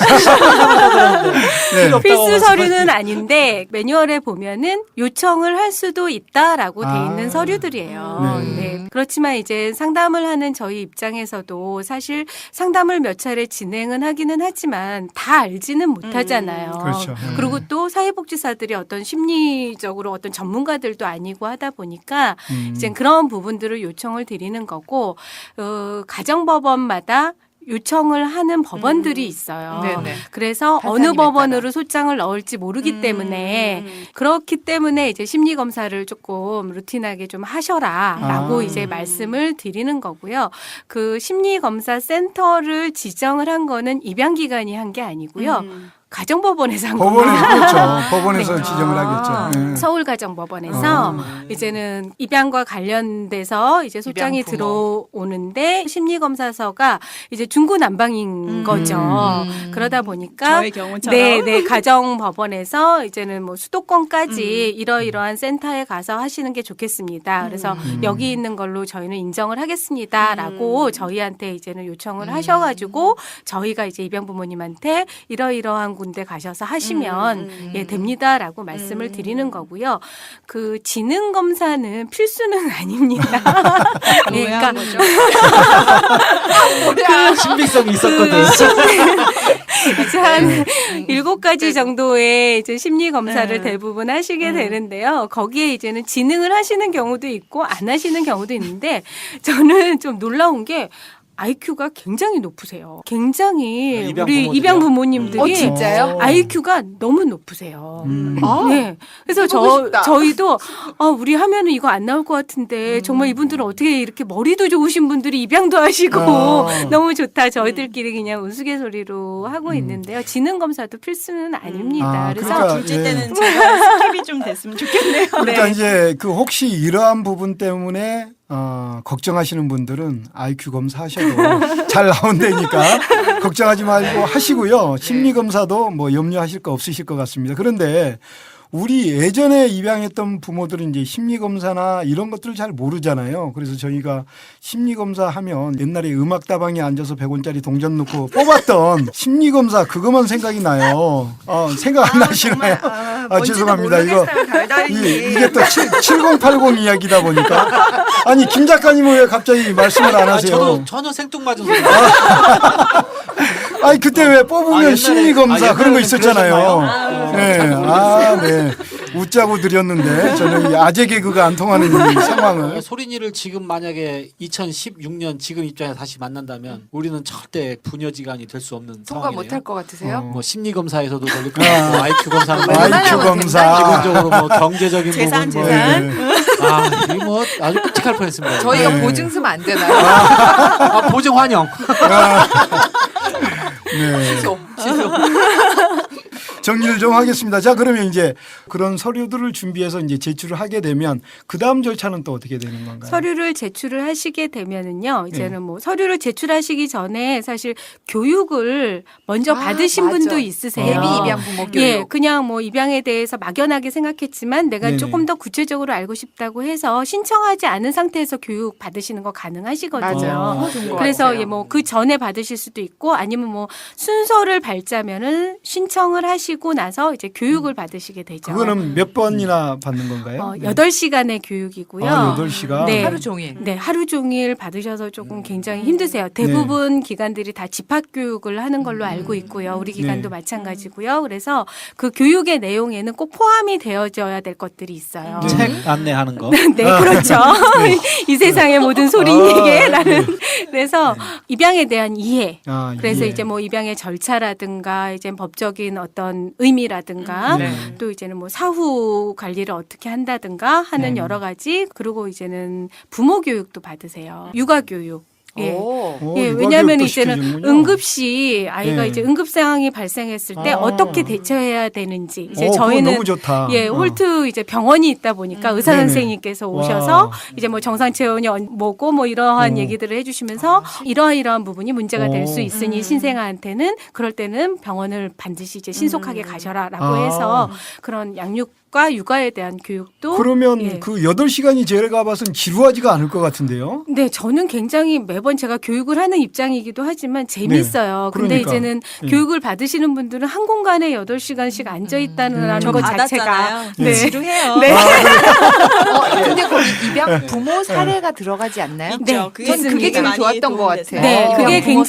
네. 필수 서류는 아닌데 매뉴얼에 보면은 요청을 할 수도 있다라고 돼 있는 아. 서류들이에요. 네. 네. 그렇지만 이제 상담을 하는 저희 입장에서도 사실 상담을 몇 차례 진행은 하기는 하지만 다 알지는 못하잖아요. 그렇죠. 그리고 또 사회복지사들이 어떤 심리적으로 어떤 전문가들도 아니고 하다 보니까 이제 그런 부분들을 요청을 드리는 거고 가정법원마다 요청을 하는 법원들이 있어요. 네네. 그래서 판사님에 어느 법원으로 따라. 소장을 넣을지 모르기 때문에 그렇기 때문에 이제 심리 검사를 조금 루틴하게 좀 하셔라라고 아. 이제 말씀을 드리는 거고요. 그 심리 검사 센터를 지정을 한 거는 입양 기관이 한 게 아니고요. 가정법원에서 한 법원에서 겁니다. 그렇죠. 법원에서 네. 지정을 하겠죠. 네. 서울가정법원에서 이제는 입양과 관련돼서 이제 소장이 입양 들어오는데 심리검사서가 이제 중구난방인 거죠. 그러다 보니까 저의 경우처럼. 네, 가정법원에서 이제는 뭐 수도권까지 이러이러한 센터에 가서 하시는 게 좋겠습니다. 그래서 여기 있는 걸로 저희는 인정을 하겠습니다라고 저희한테 이제는 요청을 하셔가지고 저희가 이제 입양 부모님한테 이러이러한 군데 가셔서 하시면 예, 됩니다라고 말씀을 드리는 거고요. 그 지능 검사는 필수는 아닙니다. 예, 그러니까 그 신빙성이 있었거든. 이제 한 7가지 정도의 이제 심리 검사를 대부분 하시게 되는데요. 거기에 이제는 지능을 하시는 경우도 있고 안 하시는 경우도 있는데 저는 좀 놀라운 게 IQ가 굉장히 높으세요. 굉장히 입양 우리 부모들이요? 입양 부모님들이 진짜요? IQ가 너무 높으세요. 아, 네. 그래서 해보고 싶다. 저희도 우리 하면은 이거 안 나올 것 같은데 정말 이분들은 어떻게 이렇게 머리도 좋으신 분들이 입양도 하시고 너무 좋다. 저희들끼리 그냥 우스갯소리로 하고 있는데요. 지능 검사도 필수는 아닙니다. 아, 그래서 그러니까 둘째 예. 때는 제가 스킵이 좀 됐으면 좋겠네요. 그러니까 이제 그 혹시 이러한 부분 때문에 걱정하시는 분들은 IQ 검사하셔도 잘 나온다니까 걱정하지 말고 하시고요. 심리 검사도 뭐 염려하실 거 없으실 것 같습니다. 그런데 우리 예전에 입양했던 부모들은 이제 심리검사나 이런 것들을 잘 모르잖아요. 그래서 저희가 심리검사 하면 옛날에 음악다방에 앉아서 100원짜리 동전 넣고 뽑았던 심리검사 그것만 생각이 나요. 생각 안 나시나요? 죄송합니다. 이거 이게 또 7080 이야기다 보니까. 아니, 김 작가님은 왜 갑자기 말씀을 안 하세요? 저도 전혀 생뚱맞은 소리. 아니, 그때 왜 뽑으면 옛날에- 심리검사 그런 거 옛날에는 있었잖아요. 네. 웃자고 드렸는데 저는 이 아재 개그가 안 통하는 이 상황을. 소린이를 지금 만약에 2016년 지금 입장에 다시 만난다면 우리는 절대 부녀지간이 될 수 없는 통과 상황이네요. 못할 것 같으세요? 뭐 심리 검사에서도 걸릴 것 같고 IQ 검사는 IQ 검사. 기본적으로 뭐 경제적인 재산, 부분 재산. 이게 뭐 아주 끔찍할 뻔했습니다. 저희가 네. 보증 쓰면 안 되나요? 보증 환영. 네. 취소. 정리를 좀 하겠습니다. 자, 그러면 이제 그런 서류들을 준비해서 이제 제출을 하게 되면 그 다음 절차는 또 어떻게 되는 건가요? 서류를 제출을 하시게 되면은요. 이제는 뭐 서류를 제출하시기 전에 사실 교육을 먼저 받으신 맞아. 분도 있으세요. 예비 입양 부모 교육. 예, 그냥 뭐 입양에 대해서 막연하게 생각했지만 내가 네네. 조금 더 구체적으로 알고 싶다고 해서 신청하지 않은 상태에서 교육 받으시는 거 가능하시거든요. 맞아요. 좋은 것 그래서 같아요. 예, 뭐 그 전에 받으실 수도 있고 아니면 뭐 순서를 밟자면은 신청을 하시고 나서 이제 교육을 받으시게 되죠. 그거는 몇 번이나 받는 건가요? 8시간의 교육이고요. 8시간. 네. 하루 종일. 네, 하루 종일 받으셔서 조금 굉장히 힘드세요. 대부분 기관들이 다 집합 교육을 하는 걸로 알고 있고요. 우리 기관도 네. 마찬가지고요. 그래서 그 교육의 내용에는 꼭 포함이 되어져야 될 것들이 있어요. 책 안내하는 거. 네, 그렇죠. 이 세상의 모든 소리에게라는. 그래서 입양에 대한 이해. 그래서 예. 이제 뭐 입양의 절차라든가 이제 법적인 어떤 의미라든가 네. 또 이제는 뭐 사후 관리를 어떻게 한다든가 하는 네. 여러 가지 그리고 이제는 부모 교육도 받으세요. 육아 교육. 예. 오. 예, 육아 왜냐하면 교육도 이제는 시켜주는군요. 응급시 아이가 네. 이제 응급 상황이 발생했을 때 아. 어떻게 대처해야 되는지 이제 그거 저희는 너무 좋다. 예, 홀트 이제 병원이 있다 보니까 의사 네네. 선생님께서 오셔서 와. 이제 뭐 정상 체온이 뭐고 뭐 이러한 얘기들을 해주시면서 이러이러한 부분이 문제가 될 수 있으니 신생아한테는 그럴 때는 병원을 반드시 이제 신속하게 가셔라라고 아. 해서 그런 양육 교육과 육아에 대한 교육도 그러면 예. 그 8시간이 제가 봐서는 지루하지가 않을 것 같은데요. 네, 저는 굉장히 매번 제가 교육을 하는 입장이기도 하지만 재밌어요. 근데 그러니까. 이제는 예. 교육을 받으시는 분들은 한 공간에 8시간씩 앉아 있다는 저 것 자체가 받았잖아요. 네. 지루해요. 네. 근데 거기 입양 부모 사례가 들어가지 않나요? 있죠. 네, 전 그게 제일 많이 좋았던 것 도움됐어요. 같아요. 네, 아. 그게 부모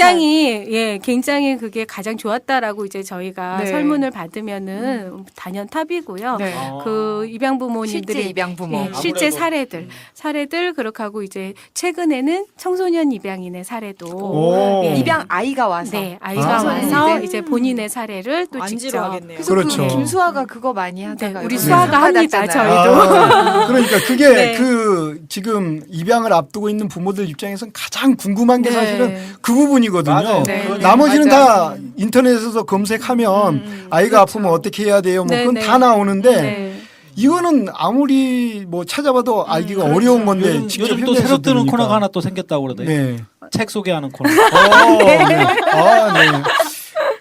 굉장히 그게 가장 좋았다라고 이제 저희가 네. 설문을 받으면은 단연 탑이고요. 네. 그 입양 부모님들이 실제 입양 부모. 예, 실제 아무래도. 사례들 그렇게 하고 이제 최근에는 청소년 입양인의 사례도 오. 예, 입양 아이가 와서. 네, 아이가 아. 와서 네. 이제 본인의 사례를 또 안 직접 지루하겠네요. 그래서 그렇죠. 그 김수아가 그거 많이 하다가 네, 우리 이번에 수아가 상 합니다, 받았잖아요. 저희도. 그러니까 그게 네. 그 지금 입양을 앞두고 있는 부모들 입장에서는 가장 궁금한 게 네. 사실은 그 부분이거든요. 맞아요. 네. 그건 나머지는 맞아요. 다 인터넷에서 검색하면 아이가 아프면 어떻게 해야 돼요? 뭐 네, 그건 네. 다 나오는데 네. 이거는 아무리 뭐 찾아봐도 알기가 그렇죠. 어려운 건데 요즘, 직접 요즘 또 현장에서 새로 뜨는 들으니까. 코너가 하나 또 생겼다고 그러더니 네. 책 소개하는 코너. 네. 아, 네.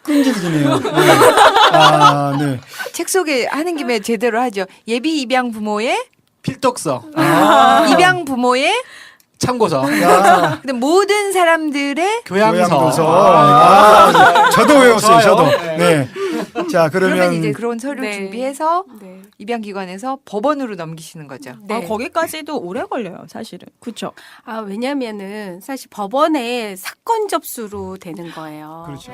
끈질기네요. 네. 아, 네. 책 소개하는 김에 제대로 하죠. 예비 입양 부모의 필독서, 입양 부모의 참고서, 야, 근데 모든 사람들의 교양서. 교양도서. 아, 저도 외웠어요, 좋아요. 저도. 네. 네. 자, 그러면 그러면 이제 그런 서류 네. 준비해서 네. 입양기관에서 법원으로 넘기시는 거죠. 네. 거기까지도 오래 걸려요, 사실은. 그렇죠. 아, 왜냐면은 사실 법원에 사건 접수로 되는 거예요. 그렇죠.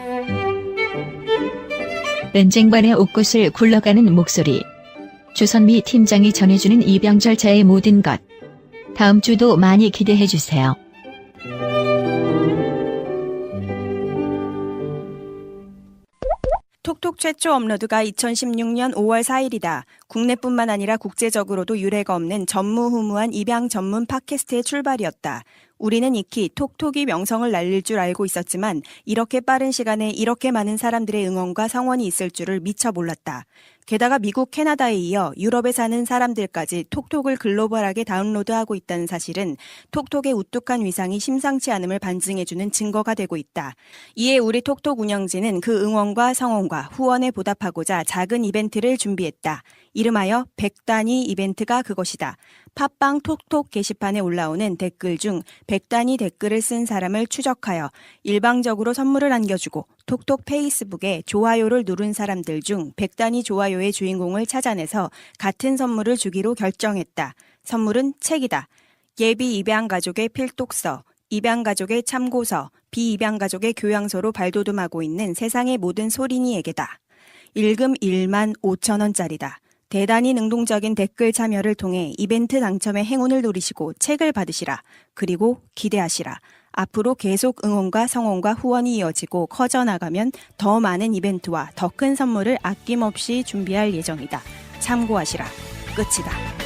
렌쟁반의 옥꽃을 굴러가는 목소리. 주선미 팀장이 전해주는 입양 절차의 모든 것. 다음 주도 많이 기대해 주세요. 톡톡 최초 업로드가 2016년 5월 4일이다. 국내뿐만 아니라 국제적으로도 유례가 없는 전무후무한 입양 전문 팟캐스트의 출발이었다. 우리는 익히 톡톡이 명성을 날릴 줄 알고 있었지만 이렇게 빠른 시간에 이렇게 많은 사람들의 응원과 성원이 있을 줄을 미처 몰랐다. 게다가 미국, 캐나다에 이어 유럽에 사는 사람들까지 톡톡을 글로벌하게 다운로드하고 있다는 사실은 톡톡의 우뚝한 위상이 심상치 않음을 반증해주는 증거가 되고 있다. 이에 우리 톡톡 운영진은 그 응원과 성원과 후원에 보답하고자 작은 이벤트를 준비했다. 이름하여 100단위 이벤트가 그것이다. 팟빵 톡톡 게시판에 올라오는 댓글 중 100단위 댓글을 쓴 사람을 추적하여 일방적으로 선물을 안겨주고 톡톡 페이스북에 좋아요를 누른 사람들 중 100단위 좋아요의 주인공을 찾아내서 같은 선물을 주기로 결정했다. 선물은 책이다. 예비 입양 가족의 필독서, 입양 가족의 참고서, 비입양 가족의 교양서로 발돋움하고 있는 세상의 모든 소린이에게다. 일금 15,000원짜리다. 대단히 능동적인 댓글 참여를 통해 이벤트 당첨의 행운을 노리시고 책을 받으시라. 그리고 기대하시라. 앞으로 계속 응원과 성원과 후원이 이어지고 커져나가면 더 많은 이벤트와 더 큰 선물을 아낌없이 준비할 예정이다. 참고하시라. 끝이다.